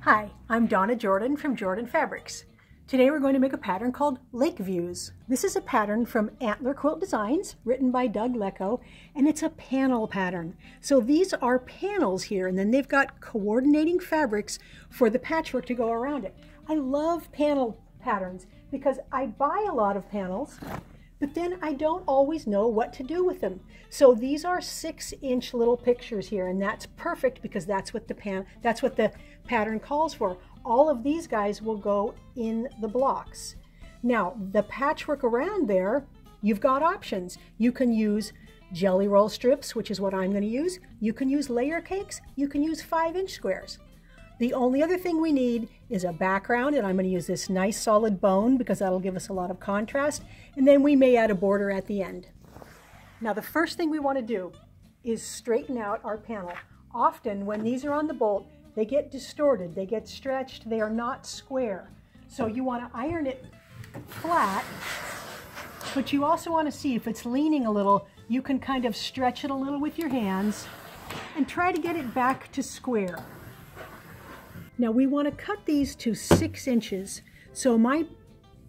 Hi, I'm Donna Jordan from Jordan Fabrics. Today we're going to make a pattern called Lake Views. This is a pattern from Antler Quilt Designs, written by Doug Lecco, and it's a panel pattern. So these are panels here, and then they've got coordinating fabrics for the patchwork to go around it. I love panel patterns because I buy a lot of panels, but then I don't always know what to do with them. So these are 6-inch little pictures here, and that's perfect because that's what the pattern calls for. All of these guys will go in the blocks. Now, the patchwork around there, you've got options. You can use jelly roll strips, which is what I'm going to use. You can use layer cakes. You can use 5-inch squares. The only other thing we need is a background, and I'm going to use this nice solid bone because that'll give us a lot of contrast, and then we may add a border at the end. Now the first thing we want to do is straighten out our panel. Often when these are on the bolt, they get distorted, they get stretched, they are not square. So you want to iron it flat, but you also want to see if it's leaning a little. You can kind of stretch it a little with your hands and try to get it back to square. Now we want to cut these to 6 inches. So my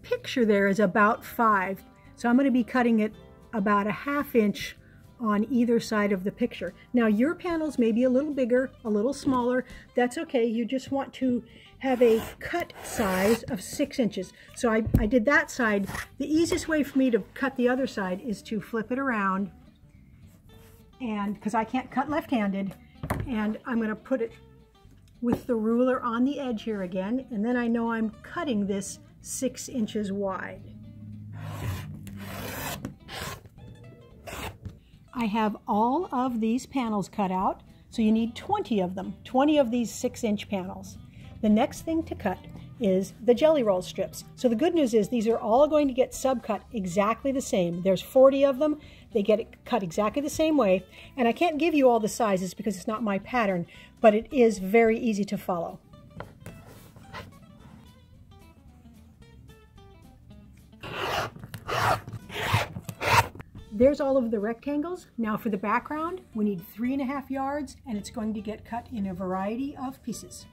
picture there is about 5. So I'm going to be cutting it about a 1/2 inch on either side of the picture. Now your panels may be a little bigger, a little smaller. That's okay. You just want to have a cut size of 6 inches. So I did that side. The easiest way for me to cut the other side is to flip it around, and because I can't cut left-handed, and I'm going to put it with the ruler on the edge here again, and then I know I'm cutting this 6 inches wide. I have all of these panels cut out, so you need 20 of them, 20 of these 6-inch panels. The next thing to cut is the jelly roll strips. So the good news is these are all going to get subcut exactly the same. There's 40 of them. They get it cut exactly the same way. And I can't give you all the sizes because it's not my pattern, but it is very easy to follow. There's all of the rectangles. Now for the background, we need 3.5 yards, and it's going to get cut in a variety of pieces.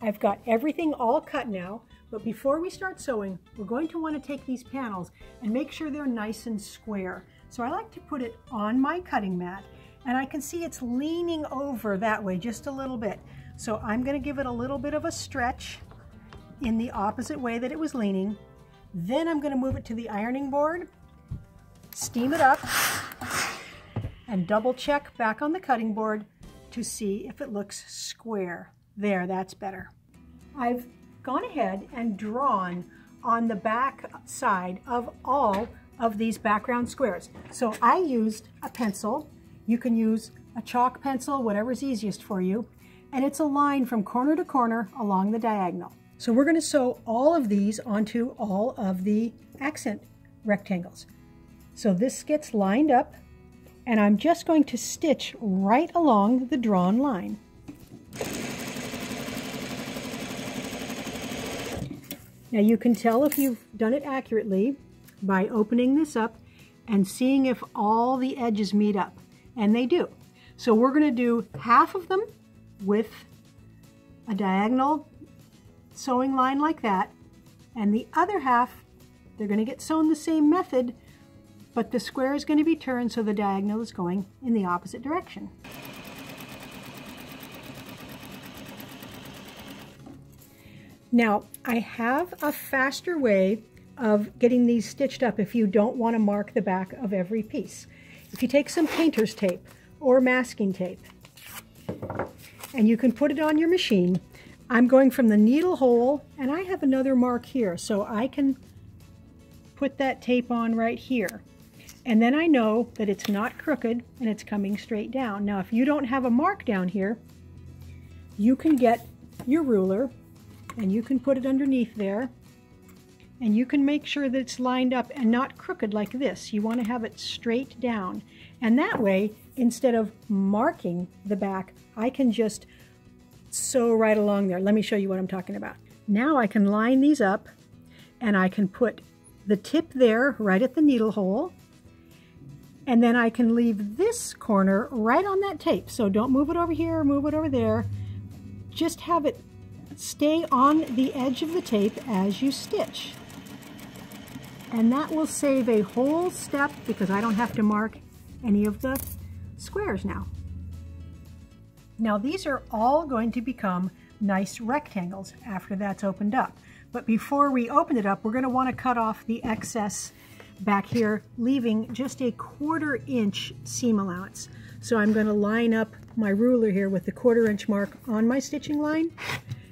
I've got everything all cut now, but before we start sewing, we're going to want to take these panels and make sure they're nice and square. So I like to put it on my cutting mat, and I can see it's leaning over that way just a little bit. So I'm going to give it a little bit of a stretch in the opposite way that it was leaning. Then I'm going to move it to the ironing board, steam it up, and double check back on the cutting board to see if it looks square. There, that's better. I've gone ahead and drawn on the back side of all of these background squares. So I used a pencil. You can use a chalk pencil, whatever's easiest for you. And it's a line from corner to corner along the diagonal. So we're going to sew all of these onto all of the accent rectangles. So this gets lined up, and I'm just going to stitch right along the drawn line. Now you can tell if you've done it accurately by opening this up and seeing if all the edges meet up, and they do. So we're going to do half of them with a diagonal sewing line like that, and the other half, they're going to get sewn the same method, but the square is going to be turned so the diagonal is going in the opposite direction. Now, I have a faster way of getting these stitched up if you don't want to mark the back of every piece. If you take some painter's tape or masking tape, and you can put it on your machine, I'm going from the needle hole, and I have another mark here, so I can put that tape on right here. And then I know that it's not crooked and it's coming straight down. Now, if you don't have a mark down here, you can get your ruler and you can put it underneath there, and you can make sure that it's lined up and not crooked like this. You want to have it straight down. And that way, instead of marking the back, I can just sew right along there. Let me show you what I'm talking about. Now I can line these up, and I can put the tip there right at the needle hole, And then I can leave this corner right on that tape. So don't move it over here or move it over there. Just have it stay on the edge of the tape as you stitch. And that will save a whole step because I don't have to mark any of the squares now. Now these are all going to become nice rectangles after that's opened up. But before we open it up, we're going to want to cut off the excess back here, leaving just a 1/4 inch seam allowance. So I'm going to line up my ruler here with the 1/4 inch mark on my stitching line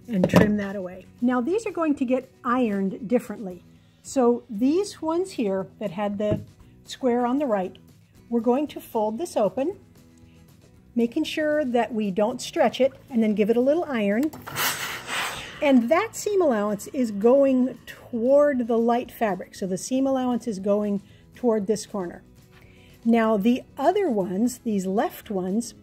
and trim that away. Now these are going to get ironed differently. So these ones here that had the square on the right, we're going to fold this open, making sure that we don't stretch it, and then give it a little iron. And that seam allowance is going toward the light fabric. So the seam allowance is going toward this corner. Now the other ones, these left ones,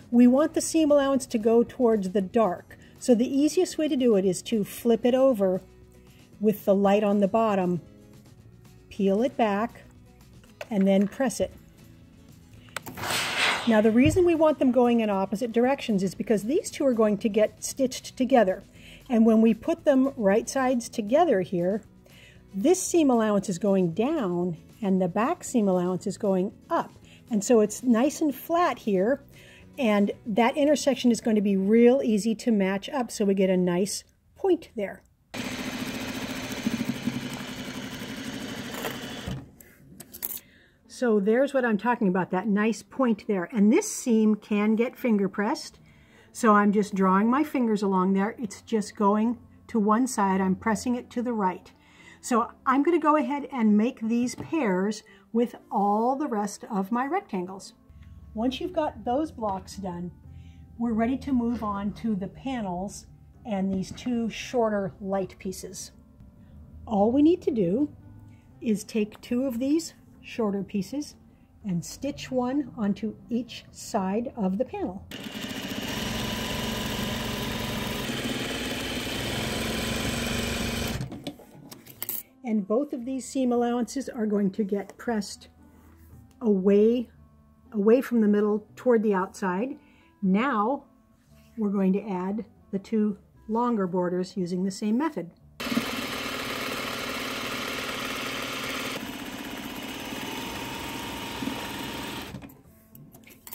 we want the seam allowance to go towards the dark. So the easiest way to do it is to flip it over with the light on the bottom, peel it back, and then press it. Now the reason we want them going in opposite directions is because these two are going to get stitched together. And when we put them right sides together here, this seam allowance is going down and the back seam allowance is going up. And so it's nice and flat here, and that intersection is going to be real easy to match up so we get a nice point there. So there's what I'm talking about, that nice point there. And this seam can get finger pressed. So I'm just drawing my fingers along there. It's just going to one side. I'm pressing it to the right. So I'm going to go ahead and make these pairs with all the rest of my rectangles. Once you've got those blocks done, we're ready to move on to the panels and these two shorter light pieces. All we need to do is take two of these shorter pieces and stitch one onto each side of the panel. And both of these seam allowances are going to get pressed away from the middle toward the outside. Now we're going to add the two longer borders using the same method.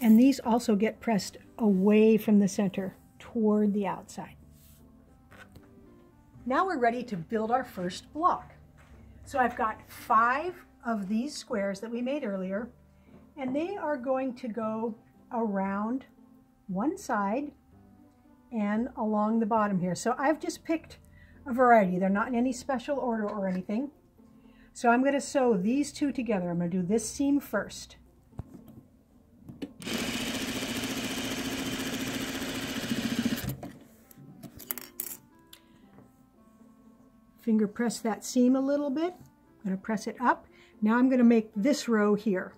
And these also get pressed away from the center toward the outside. Now we're ready to build our first block. So I've got 5 of these squares that we made earlier, and they are going to go around one side and along the bottom here. So I've just picked a variety. They're not in any special order or anything. So I'm going to sew these two together. I'm going to do this seam first. Finger press that seam a little bit. I'm going to press it up. Now I'm going to make this row here.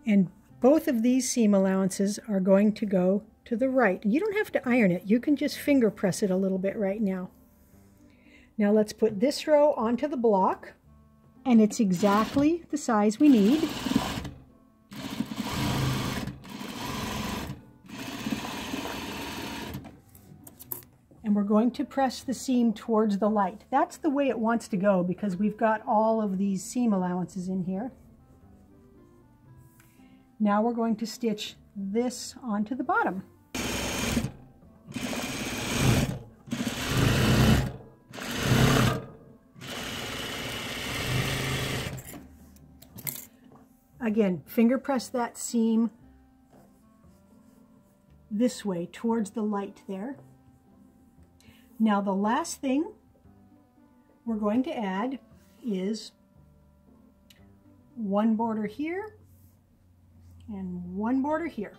And both of these seam allowances are going to go to the right. You don't have to iron it. You can just finger press it a little bit right now. Now let's put this row onto the block. And it's exactly the size we need. And we're going to press the seam towards the light. That's the way it wants to go because we've got all of these seam allowances in here. Now we're going to stitch this onto the bottom. Again, finger press that seam this way towards the light there. Now the last thing we're going to add is one border here and one border here.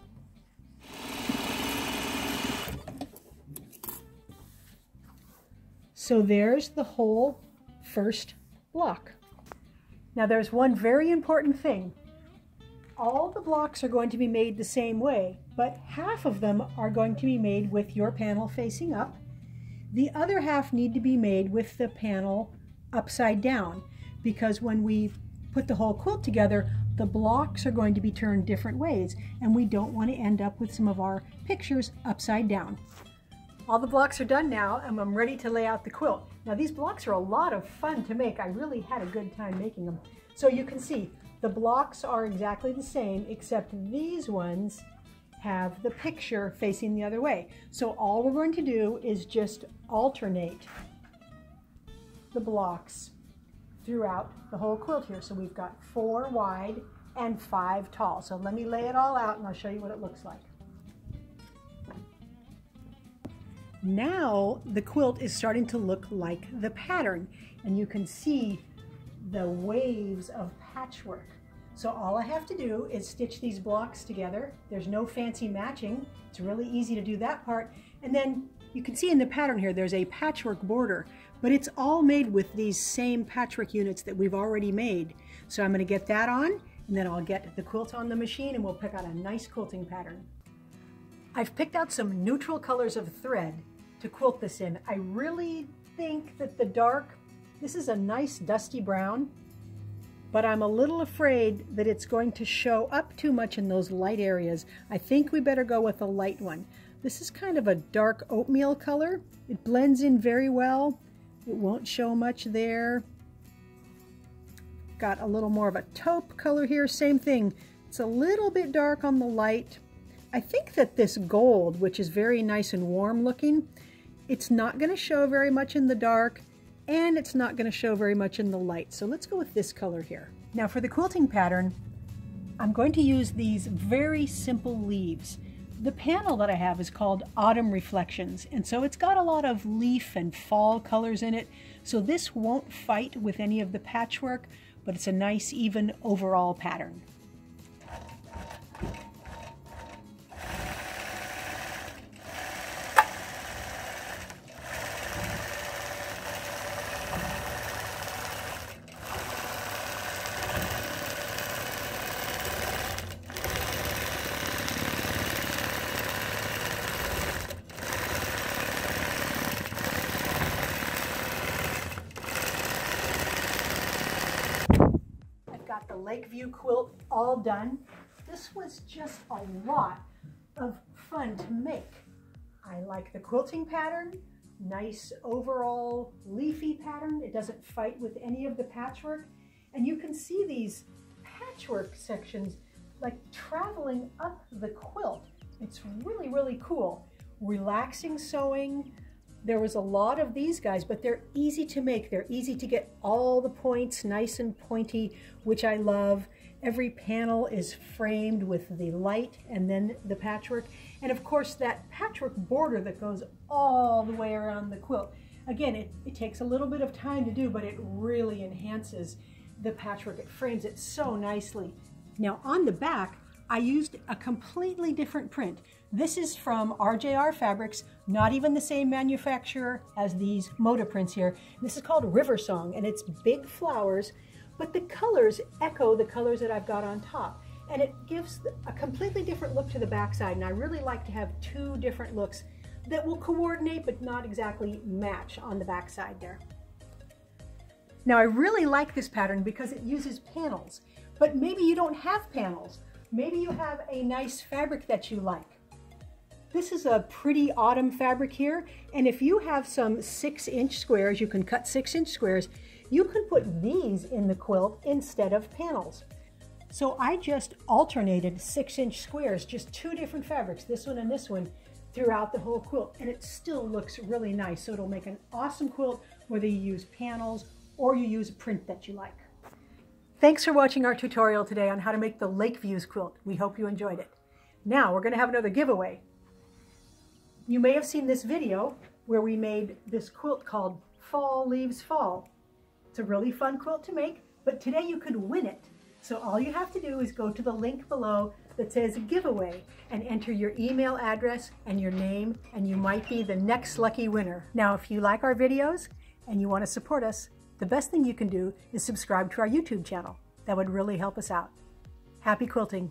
So there's the whole first block. Now there's one very important thing. All the blocks are going to be made the same way, but half of them are going to be made with your panel facing up. The other half need to be made with the panel upside down, because when we put the whole quilt together, the blocks are going to be turned different ways, and we don't want to end up with some of our pictures upside down. All the blocks are done now, and I'm ready to lay out the quilt. Now these blocks are a lot of fun to make. I really had a good time making them. So you can see the blocks are exactly the same, except these ones have the picture facing the other way. So all we're going to do is just alternate the blocks throughout the whole quilt here. So we've got 4 wide and 5 tall. So let me lay it all out and I'll show you what it looks like. Now the quilt is starting to look like the pattern, and you can see the waves of patchwork. So all I have to do is stitch these blocks together. There's no fancy matching. It's really easy to do that part. And then you can see in the pattern here, there's a patchwork border, but it's all made with these same patchwork units that we've already made. So I'm going to get that on, and then I'll get the quilt on the machine, and we'll pick out a nice quilting pattern. I've picked out some neutral colors of thread to quilt this in. I really think that the dark, this is a nice dusty brown, but I'm a little afraid that it's going to show up too much in those light areas. I think we better go with a light one. This is kind of a dark oatmeal color. It blends in very well. It won't show much there. Got a little more of a taupe color here, same thing. It's a little bit dark on the light. I think that this gold, which is very nice and warm looking, it's not going to show very much in the dark, and it's not going to show very much in the light. So let's go with this color here. Now for the quilting pattern, I'm going to use these very simple leaves. The panel that I have is called Autumn Reflections, and so it's got a lot of leaf and fall colors in it. So this won't fight with any of the patchwork, but it's a nice even overall pattern. Got the Lakeview quilt all done. This was just a lot of fun to make. I like the quilting pattern, nice overall leafy pattern. It doesn't fight with any of the patchwork. And you can see these patchwork sections like traveling up the quilt. It's really, really cool. Relaxing sewing. There was a lot of these guys, but they're easy to make. They're easy to get all the points nice and pointy, which I love. Every panel is framed with the light and then the patchwork. And of course, that patchwork border that goes all the way around the quilt. Again, it takes a little bit of time to do, but it really enhances the patchwork. It frames it so nicely. Now on the back, I used a completely different print. This is from RJR Fabrics, not even the same manufacturer as these Moda prints here. This is called River Song, and it's big flowers, but the colors echo the colors that I've got on top. And it gives a completely different look to the backside, and I really like to have 2 different looks that will coordinate but not exactly match on the backside there. Now I really like this pattern because it uses panels, but maybe you don't have panels. Maybe you have a nice fabric that you like. This is a pretty autumn fabric here, and if you have some 6-inch squares, you can cut 6-inch squares, you can put these in the quilt instead of panels. So I just alternated 6-inch squares, just 2 different fabrics, this one and this one, throughout the whole quilt, and it still looks really nice. So it'll make an awesome quilt whether you use panels or you use a print that you like. Thanks for watching our tutorial today on how to make the Lakeviews quilt. We hope you enjoyed it. Now we're going to have another giveaway. You may have seen this video where we made this quilt called Fall Leaves Fall. It's a really fun quilt to make, but today you could win it. So all you have to do is go to the link below that says giveaway and enter your email address and your name, and you might be the next lucky winner. Now, if you like our videos and you want to support us, the best thing you can do is subscribe to our YouTube channel. That would really help us out. Happy quilting!